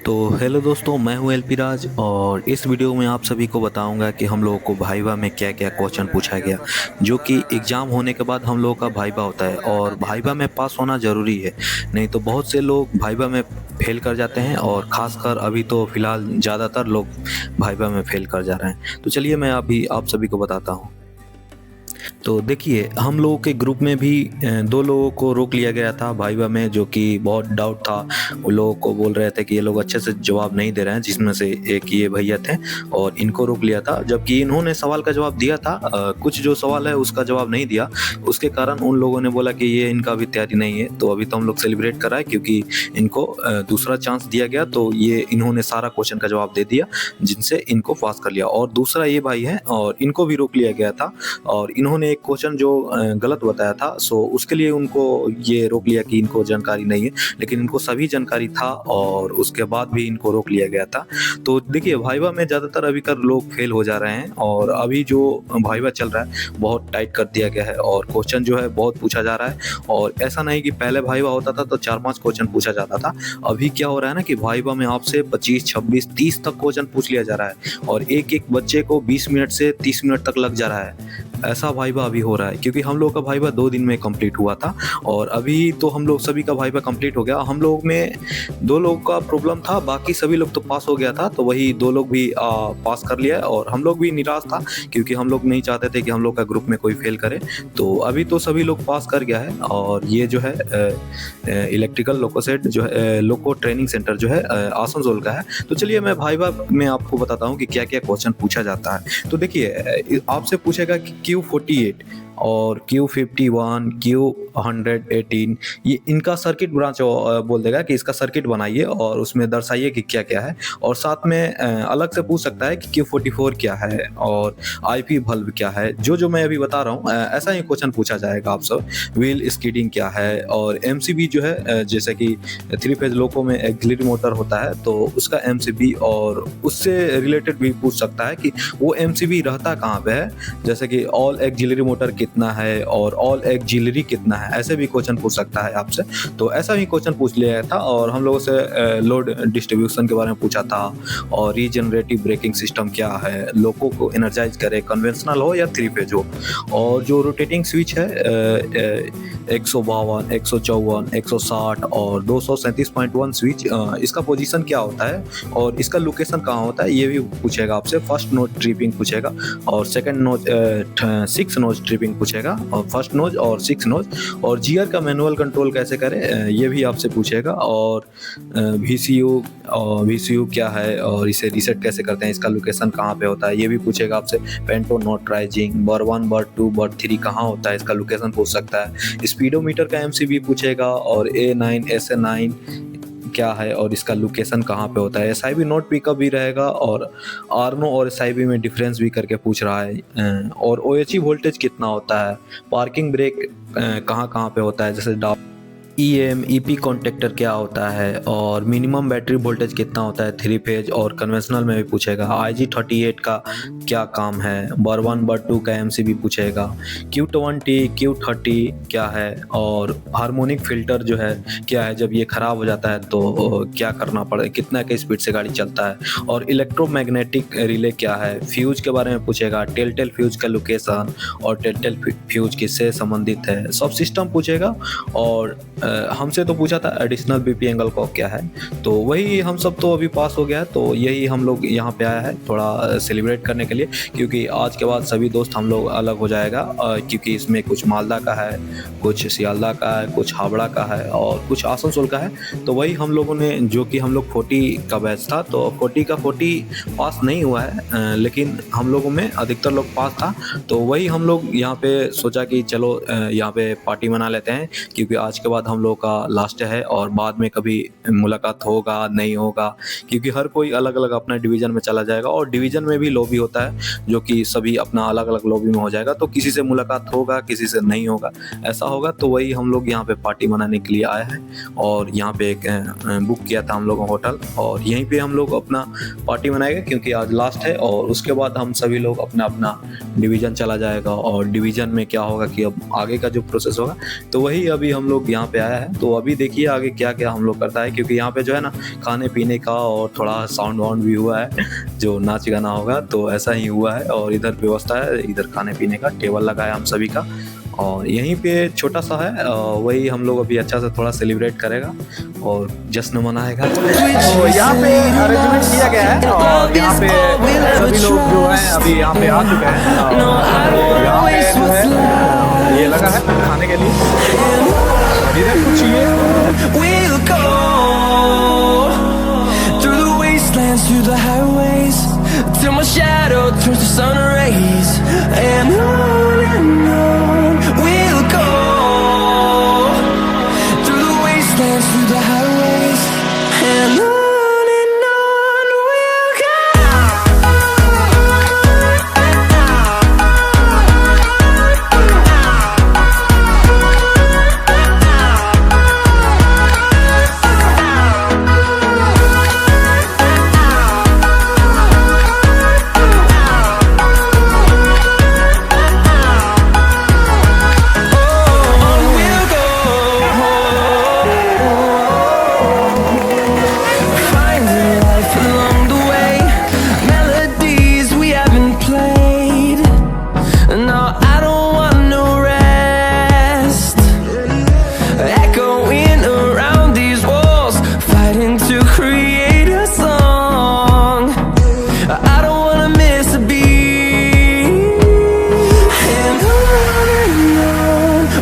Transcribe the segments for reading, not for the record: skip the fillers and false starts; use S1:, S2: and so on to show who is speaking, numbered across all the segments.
S1: तो हेलो दोस्तों, मैं हूं एलपी राज और इस वीडियो में आप सभी को बताऊंगा कि हम लोगों को भाइवा में क्या क्या क्वेश्चन पूछा गया। जो कि एग्ज़ाम होने के बाद हम लोगों का भाइवा होता है और भाइवा में पास होना ज़रूरी है। नहीं तो बहुत से लोग भाइवा में फेल कर जाते हैं और ख़ासकर अभी तो फ़िलहाल ज़्यादातर लोग भाइवा में फेल कर जा रहे हैं। तो चलिए मैं अभी आप सभी को बताता हूँ। तो देखिए, हम लोगों के ग्रुप में भी 2 लोगों को रोक लिया गया था वाइवा में, जो कि बहुत डाउट था। वो लोगों को बोल रहे थे कि ये लोग अच्छे से जवाब नहीं दे रहे हैं, जिसमें से एक ये भैया थे और इनको रोक लिया था। जबकि इन्होंने सवाल का जवाब दिया था, कुछ जो सवाल है उसका जवाब नहीं दिया। उसके कारण उन लोगों ने बोला कि ये इनका अभी तैयारी नहीं है। तो अभी तो हम लोग सेलिब्रेट कर रहे हैं क्योंकि इनको दूसरा चांस दिया गया, तो ये इन्होंने सारा क्वेश्चन का जवाब दे दिया, जिनसे इनको पास कर लिया। और दूसरा ये भाई है और इनको भी रोक लिया गया था और इन्होंने एक क्वेश्चन जो गलत बताया था, सो उसके लिए उनको ये रोक लिया कि इनको जानकारी नहीं है। लेकिन इनको सभी जानकारी था और उसके बाद भी इनको रोक लिया गया था। तो देखिए, वाइवा में ज़्यादातर अभी कर लोग फेल हो जा रहे हैं और अभी जो वाइवा चल रहा है बहुत टाइट कर दिया गया है और क्वेश्चन जो है बहुत पूछा जा रहा है। और ऐसा नहीं कि पहले वाइवा होता था तो 4-5 क्वेश्चन पूछा जाता था। अभी क्या हो रहा है ना कि वाइवा में आपसे 25, 26, 30 तक क्वेश्चन पूछ लिया जा रहा है और एक-एक बच्चे को 20 मिनट से 30 मिनट तक लग जा रहा है। ऐसा वाइवा अभी हो रहा है क्योंकि हम लोग का वाइवा 2 दिन में कंप्लीट हुआ था और अभी तो हम लोग सभी का वाइवा कंप्लीट हो गया। हम लोग में 2 लोगों का प्रॉब्लम था, बाकी सभी लोग तो पास हो गया था। तो वही 2 लोग भी पास कर लिया है और हम लोग भी निराश था क्योंकि हम लोग नहीं चाहते थे कि हम लोग का ग्रुप में कोई फेल करे। तो अभी तो सभी लोग पास कर गया है और ये जो है इलेक्ट्रिकल लोकोसेट जो है लोको ट्रेनिंग सेंटर जो है आसनसोल का है। तो चलिए मैं वाइवा में आपको बताता हूँ कि क्या-क्या क्वेश्चन पूछा जाता है। तो देखिए, आपसे पूछेगा कि Q48 और Q51, Q118 ये इनका सर्किट ब्रांच बोल देगा कि इसका सर्किट बनाइए और उसमें दर्शाइए कि क्या-क्या है। और साथ में अलग से पूछ सकता है कि Q44 क्या है और आईपी बल्ब क्या है। जो मैं अभी बता रहा हूँ ऐसा ही क्वेश्चन पूछा जाएगा आपसे। व्हील स्किडिंग क्या है और एमसीबी जो है जैसे कि 3 फेज लोको में ऑक्सिलरी मोटर होता है तो उसका एमसीबी और उससे रिलेटेड भी पूछ सकता है कि वो एमसीबी रहता कहाँ पे है। जैसे कि ऑल ऑक्सिलरी मोटर कितना है और ऑल ऑक्सिलरी कितना है, ऐसे भी क्वेश्चन पूछ सकता है आपसे। तो ऐसा भी क्वेश्चन पूछ लिया था और हम लोगों से लोड डिस्ट्रीब्यूशन के बारे में पूछा था और रीजनरेटिव ब्रेकिंग सिस्टम क्या है, लोको को एनर्जाइज करे, कन्वेंशनल हो या 3 फेज हो। और जो रोटेटिंग स्विच है 152, 154, 160 और 237.1 स्विच, इसका पोजीशन क्या होता है और इसका लोकेशन कहाँ होता है, ये भी पूछेगा आपसे। फर्स्ट नोज ट्रिपिंग पूछेगा और सेकंड नोज 6 नोज ट्रिपिंग पूछेगा और फर्स्ट नोज और 6 नोज। और गियर का मैनुअल कंट्रोल कैसे करें ये भी आपसे पूछेगा। और वीसीयू क्या है और इसे रीसेट कैसे करते हैं, इसका लोकेशन कहाँ पे होता है, ये भी पूछेगा आपसे। पेंटो नोट राइजिंग बर 1, बर 2, बर 3 कहाँ होता है, इसका लोकेशन पूछ सकता है। स्पीडोमीटर का एमसीबी पूछेगा और A9 SA9 क्या है और इसका लोकेशन कहाँ पे होता है। एसआईबी नोट पिकअप भी रहेगा और आरनो और एसआईबी में डिफरेंस भी करके पूछ रहा है। और ओएचई वोल्टेज कितना होता है, पार्किंग ब्रेक कहाँ कहाँ पे होता है, जैसे ईएम ईपी कॉन्टेक्टर क्या होता है और मिनिमम बैटरी वोल्टेज कितना होता है 3 फेज। और कन्वेंशनल में भी पूछेगा। IG38 का क्या काम है, बर 1 बर 2 का एमसीबी पूछेगा। Q20 Q30 क्या है और हार्मोनिक फिल्टर जो है क्या है, जब ये खराब हो जाता है तो क्या करना पड़े, कितना के स्पीड से गाड़ी चलता है। और इलेक्ट्रोमैग्नेटिक रिले क्या है, फ्यूज के बारे में पूछेगा। टेलटेल फ्यूज का लोकेशन और टेलटेल फ्यूज किससे संबंधित है, सब सिस्टम पूछेगा। और हमसे तो पूछा था एडिशनल बीपी एंगल को क्या है। तो वही हम सब तो अभी पास हो गया, तो यही हम लोग यहाँ पे आया है थोड़ा सेलिब्रेट करने के लिए, क्योंकि आज के बाद सभी दोस्त हम लोग अलग हो जाएगा। क्योंकि इसमें कुछ मालदा का है, कुछ सियालदा का है, कुछ हावड़ा का है और कुछ आसनसोल का है। तो वही हम लोगों ने, जो कि हम लोग 40 का बैच था, तो 40 का 40 पास नहीं हुआ है, लेकिन हम लोगों में अधिकतर लोग पास था। तो वही हम लोग यहाँ पे सोचा कि चलो यहाँ पे पार्टी मना लेते हैं, क्योंकि आज के बाद हम लोग का लास्ट है और बाद में कभी मुलाकात होगा नहीं होगा, क्योंकि हर कोई अलग अलग अपना डिवीज़न में चला जाएगा और डिवीज़न में भी लॉबी होता है जो कि सभी अपना अलग अलग लॉबी में हो जाएगा। तो किसी से मुलाकात होगा, किसी से नहीं होगा, ऐसा होगा। तो वही हम लोग यहाँ पे पार्टी मनाने के लिए आए हैं और यहाँ पे एक बुक किया था हम लोगों होटल और यहीं पे हम लोग अपना पार्टी मनाएंगे, क्योंकि आज लास्ट है। और उसके बाद हम सभी लोग अपना अपना डिवीज़न चला जाएगा और डिवीज़न में क्या होगा कि अब आगे का जो प्रोसेस होगा, तो वही अभी हम लोग यहाँ पे आया है। तो अभी देखिए आगे क्या क्या हम लोग करता है, क्योंकि यहाँ पे जो है ना खाने पीने का और थोड़ा साउंड वाउंड भी हुआ है, जो नाच गाना होगा तो ऐसा ही हुआ है। और इधर व्यवस्था है, इधर खाने पीने का टेबल लगा है हम सभी का, और यहीं पे छोटा सा है, वही हम लोग अभी अच्छा से थोड़ा सेलिब्रेट करेगा और जश्न मनाएगा।
S2: तो यहाँ पे अरेंजमेंट किया गया है और यहाँ पे सभी लोग जो हैं अभी यहाँ पे आ चुके हैं। यहाँ पे जो है ये लगा है खाने के लिए, इधर कुछ ये
S3: through the highways till my shadow turns to sun rays, and on we'll go through the wastelands, through the highways, and on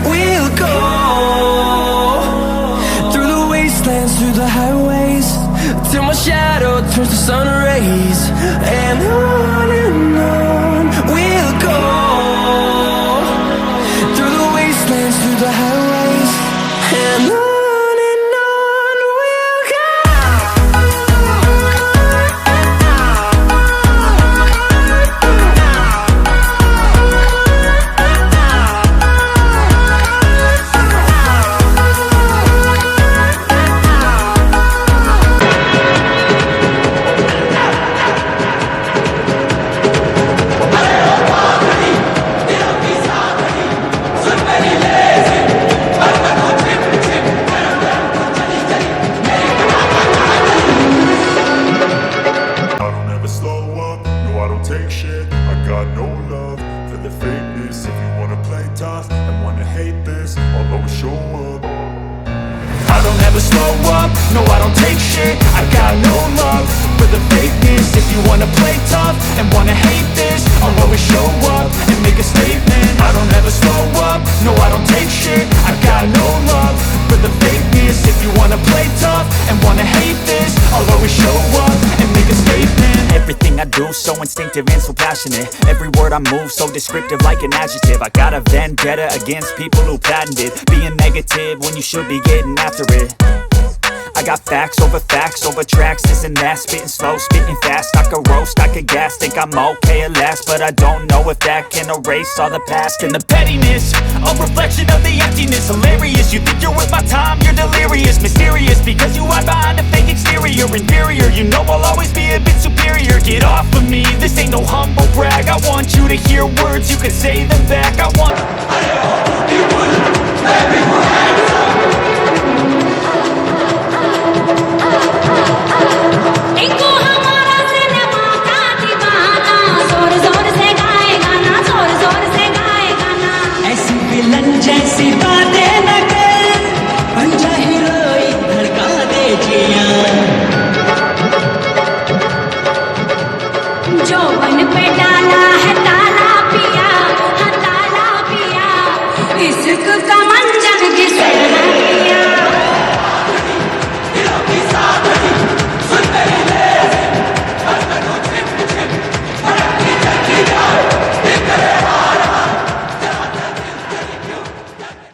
S3: we'll go. Through the highways till my shadow turns to sun rays, and on we'll go through the wastelands, through the highways, and on we'll go.
S4: Take shit, I got no love for the fakeness. If you wanna play tough and wanna hate this, I'll always show up. I don't ever slow up, no I don't take shit. I got no love for the fakeness. If you wanna play tough and wanna hate this, I'll always show up and make a statement. I don't ever slow up, no I don't take shit. I got no love for the fakeness. If you wanna play tough and wanna hate this, I'll always show up and make a statement.
S5: Everything I do so instinctive and so passionate. Every word I move so descriptive like an adjective. I got a vendetta against people who patented being negative when you should be getting after it. I got facts over tracks, this and that. Spitting slow, spitting fast. I could roast, I could gas. Think I'm okay at last, but I don't know if that can erase all the past. And the pettiness, a reflection of the emptiness. Hilarious, you think you're worth my time, you're delirious. Mysterious, because you hide behind a fake exterior. Inferior, you know I'll always be a bit superior. Get off of me, this ain't no humble brag. I want you to hear words, you can say them back. I want